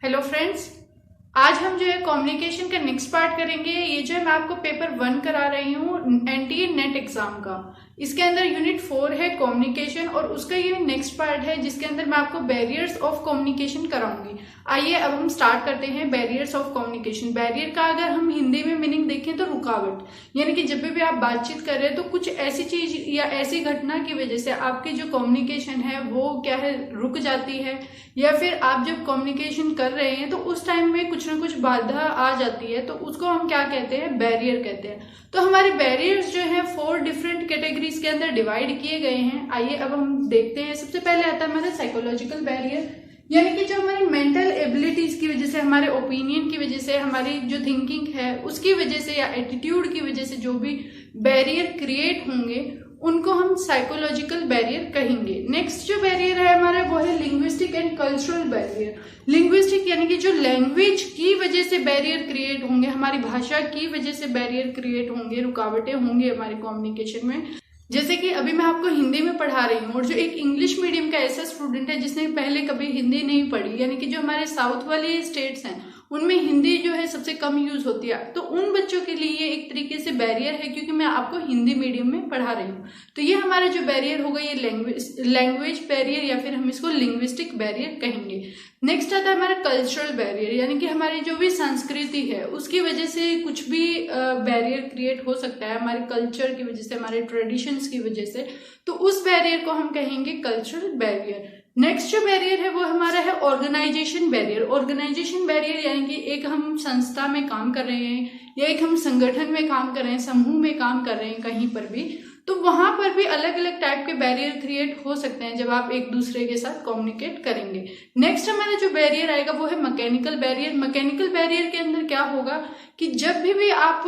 Hello friends, आज हम जो है कम्युनिकेशन का नेक्स्ट पार्ट करेंगे। ये जो है मैं आपको पेपर 1 करा रही हूँ एनटीए नेट एग्जाम का। इसके अंदर यूनिट 4 है कम्युनिकेशन और उसका ये नेक्स्ट पार्ट है जिसके अंदर मैं आपको बैरियर्स ऑफ कम्युनिकेशन कराऊंगी। आइए अब हम स्टार्ट करते हैं बैरियर्स ऑफ कम्युनिकेशन। बैरियर का अगर हम हिंदी में मीनिंग देखें तो रुकावट, यानी कि जब भी आप बातचीत कर रहे हैं तो कुछ ऐसी चीज या ऐसी घटना की वजह से आपकी जो कम्युनिकेशन है वो क्या है, रुक जाती है, या फिर आप जब कम्युनिकेशन कर रहे हैं तो उस टाइम में कुछ ना कुछ बाधा आ जाती है, तो उसको हम क्या कहते हैं, बैरियर कहते हैं। तो हमारे बैरियर्स जो है 4 डिफरेंट कैटेगरीज के अंदर डिवाइड किए गए हैं। आइए अब हम देखते हैं। सबसे पहले आता है हमारा साइकोलॉजिकल बैरियर, यानी कि जो हमारी मेंटल एबिलिटीज की वजह से, हमारे ओपिनियन की वजह से, हमारी जो थिंकिंग है उसकी वजह से या एटीट्यूड की वजह से जो भी बैरियर क्रिएट होंगे उनको हम साइकोलॉजिकल बैरियर कहेंगे। नेक्स्ट जो बैरियर है हमारा वो है linguistic and cultural barrier. Linguistic यानी कि जो लैंग्वेज की वजह से बैरियर क्रिएट होंगे, हमारी भाषा की वजह से बैरियर क्रिएट होंगे, रुकावटें होंगी हमारे कम्युनिकेशन में। जैसे कि अभी मैं आपको हिंदी में पढ़ा रही हूँ और जो एक इंग्लिश मीडियम का ऐसा स्टूडेंट है जिसने पहले कभी हिंदी नहीं पढ़ी, यानी कि जो हमारे साउथ वाले स्टेट्स हैं उनमें हिंदी जो है सबसे कम यूज होती है, तो उन बच्चों के लिए ये एक तरीके से बैरियर है क्योंकि मैं आपको हिंदी मीडियम में पढ़ा रही हूँ। तो ये हमारा जो बैरियर होगा ये लैंग्वेज बैरियर या फिर हम इसको लिंग्विस्टिक बैरियर कहेंगे। नेक्स्ट आता है हमारा कल्चरल बैरियर, यानी कि हमारी जो भी संस्कृति है उसकी वजह से कुछ भी बैरियर क्रिएट हो सकता है, हमारे कल्चर की वजह से, हमारे ट्रेडिशंस की वजह से, तो उस बैरियर को हम कहेंगे कल्चरल बैरियर। नेक्स्ट जो बैरियर है वो हमारा है ऑर्गेनाइजेशन बैरियर। ऑर्गेनाइजेशन बैरियर यानी कि एक हम संस्था में काम कर रहे हैं या एक हम संगठन में काम कर रहे हैं, समूह में काम कर रहे हैं कहीं पर भी, तो वहां पर भी अलग अलग टाइप के बैरियर क्रिएट हो सकते हैं जब आप एक दूसरे के साथ कम्युनिकेट करेंगे। नेक्स्ट हमारा जो बैरियर आएगा वो है मैकेनिकल बैरियर। मैकेनिकल बैरियर के अंदर क्या होगा कि जब भी आप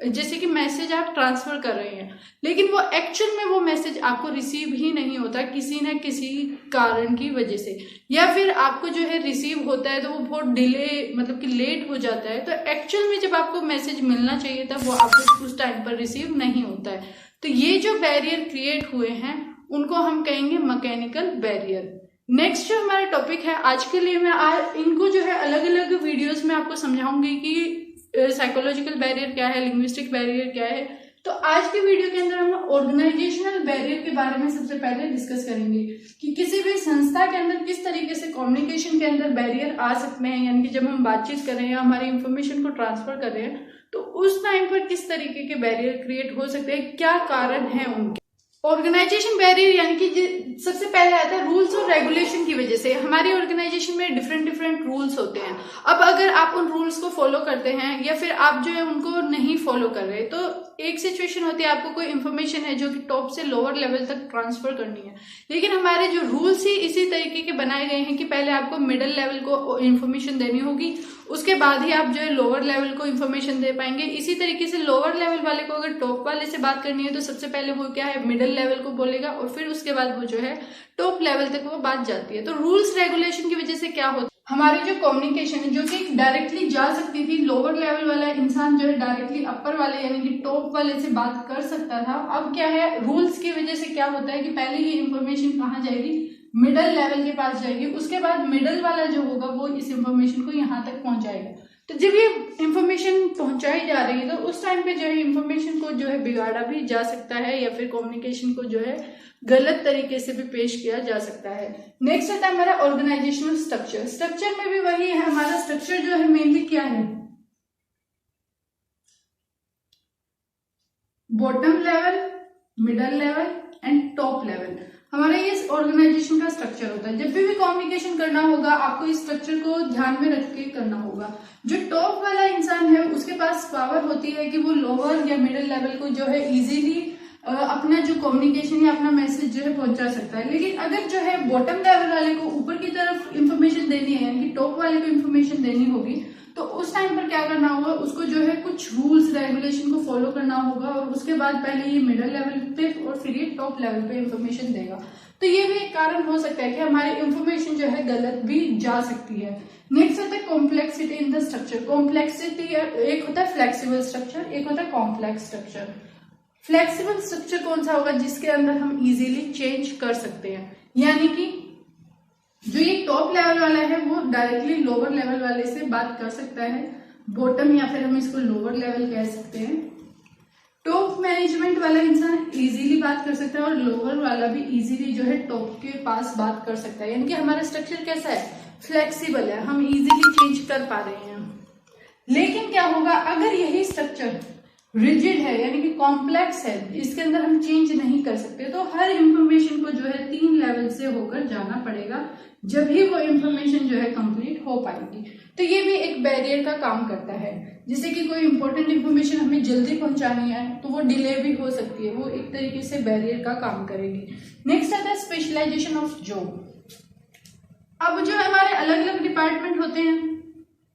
जैसे कि मैसेज आप ट्रांसफर कर रहे हैं लेकिन वो एक्चुअल में वो मैसेज आपको रिसीव ही नहीं होता किसी न किसी कारण की वजह से, या फिर आपको जो है रिसीव होता है तो वो बहुत डिले, मतलब कि लेट हो जाता है, तो एक्चुअल में जब आपको मैसेज मिलना चाहिए था वो आपको उस टाइम पर रिसीव नहीं होता है। तो ये जो बैरियर क्रिएट हुए हैं उनको हम कहेंगे मैकेनिकल बैरियर। नेक्स्ट जो हमारा टॉपिक है आज के लिए, मैं इनको जो है अलग अलग वीडियोस में आपको समझाऊंगी कि साइकोलॉजिकल बैरियर क्या है, लिंग्विस्टिक बैरियर क्या है। तो आज के वीडियो के अंदर हम ऑर्गेनाइजेशनल बैरियर के बारे में सबसे पहले डिस्कस करेंगे कि किसी भी संस्था के अंदर किस तरीके से कम्युनिकेशन के अंदर बैरियर आ सकते हैं, यानी कि जब हम बातचीत कर रहे हैं, हमारी इंफॉर्मेशन को ट्रांसफर कर रहे हैं, तो उस टाइम पर किस तरीके के बैरियर क्रिएट हो सकते हैं, क्या कारण है उनके। ऑर्गेनाइजेशन बैरियर यानी कि सबसे पहले आता है रूल्स और रेगुलेशन की वजह से। हमारी ऑर्गेनाइजेशन में डिफरेंट रूल्स होते हैं। अब अगर आप उन रूल्स को फॉलो करते हैं या फिर आप जो है उनको नहीं फॉलो कर रहे, तो एक सिचुएशन होती है आपको कोई इन्फॉर्मेशन है जो कि टॉप से लोअर लेवल तक ट्रांसफर करनी है, लेकिन हमारे जो रूल्स ही इसी तरीके के बनाए गए हैं कि पहले आपको मिडिल लेवल को इन्फॉर्मेशन देनी होगी, उसके बाद ही आप जो है लोअर लेवल को इन्फॉर्मेशन दे पाएंगे। इसी तरीके से लोअर लेवल वाले को अगर टॉप वाले से बात करनी है तो सबसे पहले वो क्या है, मिडिल लेवल को बोलेगा और फिर उसके बाद वो जो है टॉप लेवल तक वो बात जाती है। तो रूल्स रेगुलेशन की वजह से क्या होता है, हमारी जो कम्युनिकेशन है जो कि डायरेक्टली जा सकती थी, लोअर लेवल वाला इंसान जो है डायरेक्टली अपर वाले यानी कि टॉप वाले से बात कर सकता था। अब क्या है, रूल्स की वजह से क्या होता है कि पहले ये इंफॉर्मेशन कहाँ जाएगी, मिडल लेवल के पास जाएगी, उसके बाद मिडल वाला जो होगा वो इस इंफॉर्मेशन को यहाँ तक पहुंचाएगा। तो जब ये इंफॉर्मेशन पहुंचाई जा रही है तो उस टाइम पे जो है इंफॉर्मेशन को जो है बिगाड़ा भी जा सकता है या फिर कम्युनिकेशन को जो है गलत तरीके से भी पेश किया जा सकता है। नेक्स्ट आता है हमारा ऑर्गेनाइजेशनल स्ट्रक्चर। स्ट्रक्चर में भी वही है, हमारा स्ट्रक्चर जो है मेनली क्या है, bottom level, middle level and top level. हमारा ये ऑर्गेनाइजेशन का स्ट्रक्चर होता है। जब भी कम्युनिकेशन करना होगा आपको इस स्ट्रक्चर को ध्यान में रख के करना होगा। जो टॉप वाला इंसान है उसके पास पावर होती है कि वो लोअर या मिडिल लेवल को जो है इजीली अपना जो कम्युनिकेशन या अपना मैसेज जो है पहुंचा सकता है। लेकिन अगर जो है बॉटम लेवल वाले को ऊपर की तरफ इंफॉर्मेशन देनी है, यानी कि टॉप वाले को इंफॉर्मेशन देनी होगी, तो उस टाइम पर क्या करना होगा, उसको जो है कुछ रूल्स रेगुलेशन को फॉलो करना होगा और उसके बाद पहले ये मिडिल लेवल पे और फिर ये टॉप लेवल पे इंफॉर्मेशन देगा। तो ये भी एक कारण हो सकता है कि हमारी इंफॉर्मेशन जो है गलत भी जा सकती है। नेक्स्ट होता है complexity in the structure. Complexity एक होता है फ्लेक्सिबल स्ट्रक्चर, एक होता है कॉम्प्लेक्स स्ट्रक्चर। फ्लेक्सिबल स्ट्रक्चर कौन सा होगा, जिसके अंदर हम इजीली चेंज कर सकते हैं, यानी कि जो ये टॉप लेवल वाला है वो डायरेक्टली लोअर लेवल वाले से बात कर सकता है, बॉटम या फिर हम इसको लोअर लेवल कह सकते हैं। टॉप मैनेजमेंट वाला इंसान इजीली बात कर सकता है और लोअर वाला भी इजीली जो है टॉप के पास बात कर सकता है। यानी कि हमारा स्ट्रक्चर कैसा है, फ्लेक्सिबल है, हम इजीली चेंज कर पा रहे हैं। लेकिन क्या होगा अगर यही स्ट्रक्चर रिजिड है यानी कि कॉम्प्लेक्स है, इसके अंदर हम चेंज नहीं कर सकते, तो हर इंफॉर्मेशन को जो है 3 लेवल से होकर जाना पड़ेगा, जब ही वो इंफॉर्मेशन जो है कंप्लीट हो पाएगी। तो ये भी एक बैरियर का काम करता है। जैसे कि कोई इंपॉर्टेंट इंफॉर्मेशन हमें जल्दी पहुंचानी है तो वो डिले भी हो सकती है, वो एक तरीके से बैरियर का काम करेगी। नेक्स्ट आता है स्पेशलाइजेशन ऑफ जॉब। अब जो हमारे अलग अलग डिपार्टमेंट होते हैं,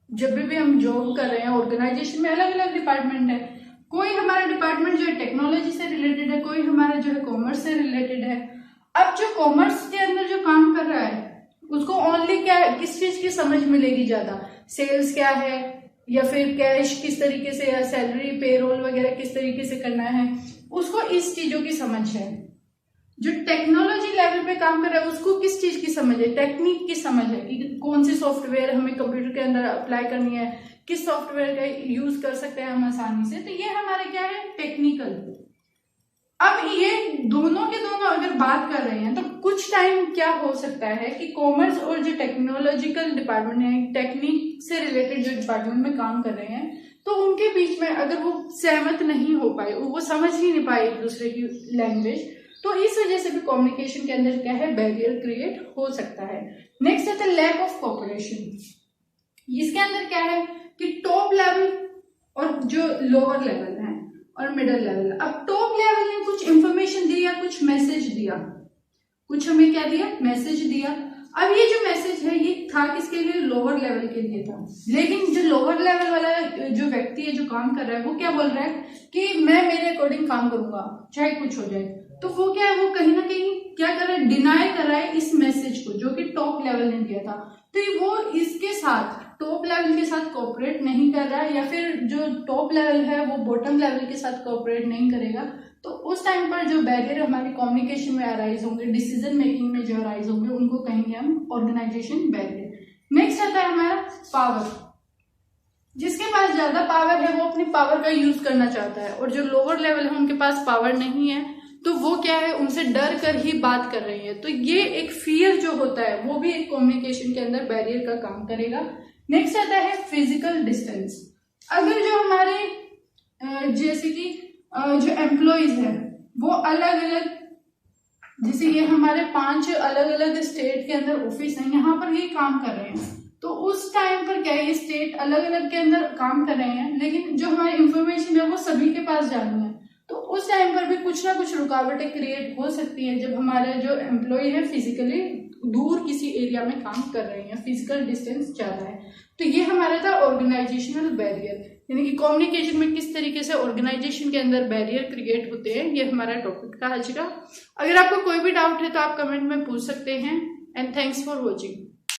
जब भी हम जॉब कर रहे हैं ऑर्गेनाइजेशन में अलग अलग डिपार्टमेंट है। कोई हमारा डिपार्टमेंट जो है टेक्नोलॉजी से रिलेटेड है, कोई हमारा जो है कॉमर्स से रिलेटेड है। अब जो कॉमर्स के अंदर जो काम कर रहा है उसको ओनली क्या किस चीज की समझ मिलेगी, ज्यादा सेल्स क्या है या फिर कैश किस तरीके से या सैलरी पेरोल वगैरह किस तरीके से करना है, उसको इस चीजों की समझ है। जो टेक्नोलॉजी लेवल पे काम कर रहा है उसको किस चीज की समझ है, टेक्निक की समझ है कि कौन सी सॉफ्टवेयर हमें कंप्यूटर के अंदर अप्लाई करनी है, किस सॉफ्टवेयर का यूज कर सकते हैं हम आसानी से। तो ये हमारे क्या है, टेक्निकल। अब ये दोनों के दोनों अगर बात कर रहे हैं तो कुछ टाइम क्या हो सकता है कि कॉमर्स और जो टेक्नोलॉजिकल डिपार्टमेंट है, टेक्निक से रिलेटेड जो डिपार्टमेंट में काम कर रहे हैं, तो उनके बीच में अगर वो सहमत नहीं हो पाए, वो समझ ही नहीं पाए एक दूसरे की लैंग्वेज, तो इस वजह से भी कम्युनिकेशन के अंदर क्या है, बैरियर क्रिएट हो सकता है। नेक्स्ट आता है लैक ऑफ कोऑपरेशन। इसके अंदर क्या है कि टॉप लेवल और जो लोअर लेवल है और मिडिल लेवल। अब टॉप लेवल ने कुछ इंफॉर्मेशन दी या कुछ मैसेज दिया, कुछ हमें क्या दिया, मैसेज दिया। अब ये जो मैसेज है ये था किसके लिए, लोअर लेवल के लिए था। लेकिन जो लोअर लेवल वाला जो व्यक्ति है जो काम कर रहा है वो क्या बोल रहा है कि मैं मेरे अकॉर्डिंग काम करूंगा चाहे कुछ हो जाए। तो वो क्या है, वो कहीं ना कहीं क्या कर रहा है, डिनाई कर रहा है इस मैसेज को जो कि टॉप लेवल ने दिया था। तो वो इसके साथ टॉप लेवल के साथ कोऑपरेट नहीं कर रहा है, या फिर जो टॉप लेवल है वो बॉटम लेवल के साथ कोऑपरेट नहीं करेगा। तो उस टाइम पर जो बैरियर हमारी कम्युनिकेशन में अराइज होंगे, डिसीजन मेकिंग में जो अराइज होंगे, उनको कहेंगे हम ऑर्गेनाइजेशन बैरियर। नेक्स्ट आता है हमारा पावर। जिसके पास ज्यादा पावर है वो अपनी पावर का यूज करना चाहता है, और जो लोअर लेवल है उनके पास पावर नहीं है, तो वो क्या है, उनसे डर कर ही बात कर रही है। तो ये एक फियर जो होता है वो भी एक कम्युनिकेशन के अंदर बैरियर का काम करेगा। नेक्स्ट आता है फिजिकल डिस्टेंस। अगर जो हमारे जैसे कि जो एम्प्लॉइज है वो अलग अलग, जैसे ये हमारे 5 अलग अलग स्टेट के अंदर ऑफिस है, यहाँ पर ये काम कर रहे हैं, तो उस टाइम पर क्या है, ये स्टेट अलग अलग के अंदर काम कर रहे हैं, लेकिन जो हमारी इंफॉर्मेशन है वो सभी के पास जानी है। तो उस टाइम पर भी कुछ ना कुछ रुकावटें क्रिएट हो सकती है जब हमारे जो एम्प्लॉय है फिजिकली दूर किसी एरिया में काम कर रहे हैं, फिजिकल डिस्टेंस ज्यादा है। तो ये हमारा था ऑर्गेनाइजेशनल बैरियर, यानी कि कम्युनिकेशन में किस तरीके से ऑर्गेनाइजेशन के अंदर बैरियर क्रिएट होते हैं, ये हमारा टॉपिक था आज का। अगर आपको कोई भी डाउट है तो आप कमेंट में पूछ सकते हैं। And thanks for watching.